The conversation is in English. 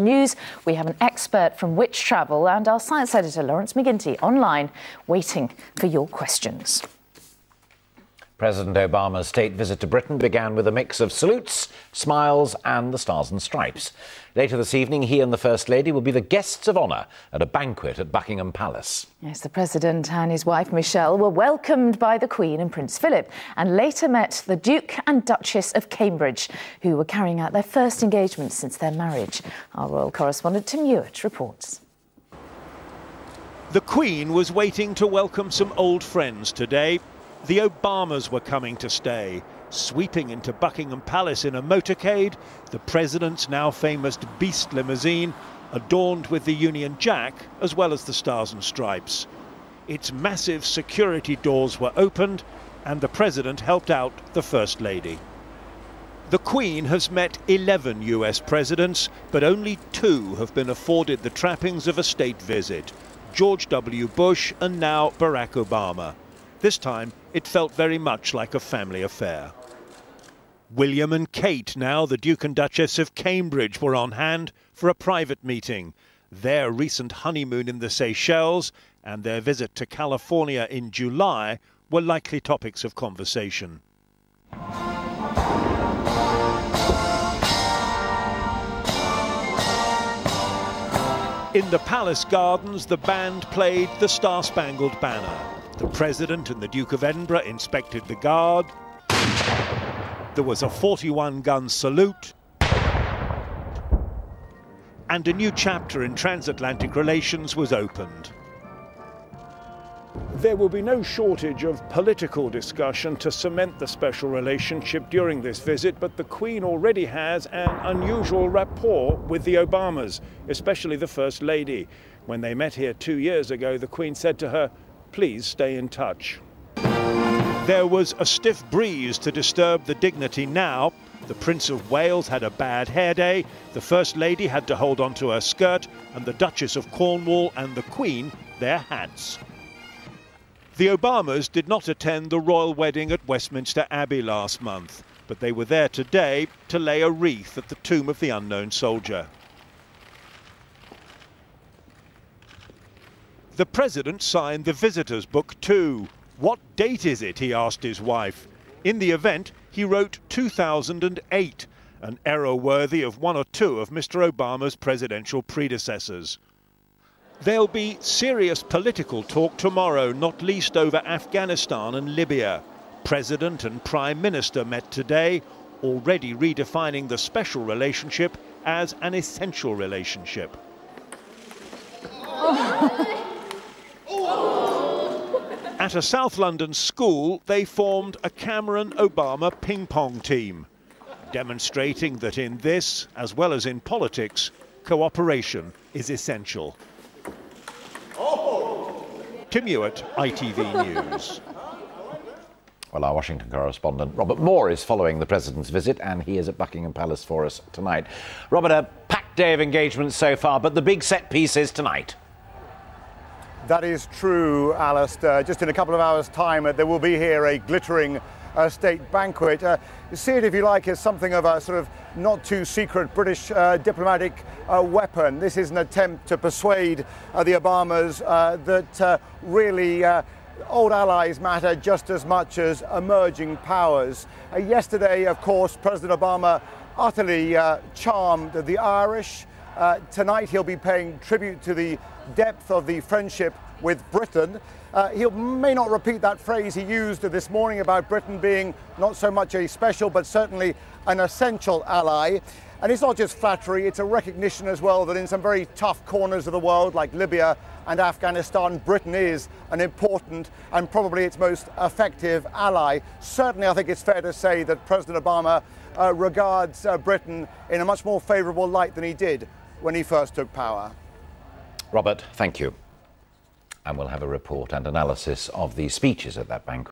news. We have an expert from Which Travel and our science editor, Lawrence McGinty, online waiting for your questions. President Obama's state visit to Britain began with a mix of salutes, smiles and the Stars and Stripes. Later this evening, he and the First Lady will be the guests of honour at a banquet at Buckingham Palace. Yes, the President and his wife Michelle were welcomed by the Queen and Prince Philip and later met the Duke and Duchess of Cambridge, who were carrying out their first engagement since their marriage. Our royal correspondent Tim Ewart reports. The Queen was waiting to welcome some old friends today. The Obamas were coming to stay. Sweeping into Buckingham Palace in a motorcade, the President's now famous Beast limousine, adorned with the Union Jack as well as the Stars and Stripes. Its massive security doors were opened and the President helped out the First Lady. The Queen has met 11 US presidents, but only 2 have been afforded the trappings of a state visit: George W. Bush and now Barack Obama. This time, it felt very much like a family affair. William and Kate, now the Duke and Duchess of Cambridge, were on hand for a private meeting. Their recent honeymoon in the Seychelles and their visit to California in July were likely topics of conversation. In the palace gardens, the band played the Star-Spangled Banner. The President and the Duke of Edinburgh inspected the guard. There was a 41-gun salute. And a new chapter in transatlantic relations was opened. There will be no shortage of political discussion to cement the special relationship during this visit, but the Queen already has an unusual rapport with the Obamas, especially the First Lady. When they met here 2 years ago, the Queen said to her, "Please stay in touch." There was a stiff breeze to disturb the dignity now. The Prince of Wales had a bad hair day, the First Lady had to hold on to her skirt, and the Duchess of Cornwall and the Queen their hats. The Obamas did not attend the royal wedding at Westminster Abbey last month, but they were there today to lay a wreath at the tomb of the unknown soldier. The President signed the visitors' book too. What date is it, he asked his wife. In the event, he wrote 2008, an error worthy of 1 or 2 of Mr. Obama's presidential predecessors. There'll be serious political talk tomorrow, not least over Afghanistan and Libya. President and Prime Minister met today, already redefining the special relationship as an essential relationship. At a South London school, they formed a Cameron-Obama ping-pong team, demonstrating that in this, as well as in politics, cooperation is essential. Tim Ewart, ITV News. Well, our Washington correspondent Robert Moore is following the President's visit and he is at Buckingham Palace for us tonight. Robert, a packed day of engagements so far, but the big set piece is tonight. That is true, Alistair. Just in a couple of hours' time, there will be here a glittering state banquet. You see it, if you like, as something of a sort of not-too-secret British diplomatic weapon. This is an attempt to persuade the Obamas that really old allies matter just as much as emerging powers. Yesterday, of course, President Obama utterly charmed the Irish. Tonight he'll be paying tribute to the depth of the friendship with Britain. He may not repeat that phrase he used this morning about Britain being not so much a special but certainly an essential ally. And it's not just flattery, it's a recognition as well that in some very tough corners of the world like Libya and Afghanistan, Britain is an important and probably its most effective ally. Certainly I think it's fair to say that President Obama regards Britain in a much more favourable light than he did when he first took power. Robert, thank you. And we'll have a report and analysis of the speeches at that banquet.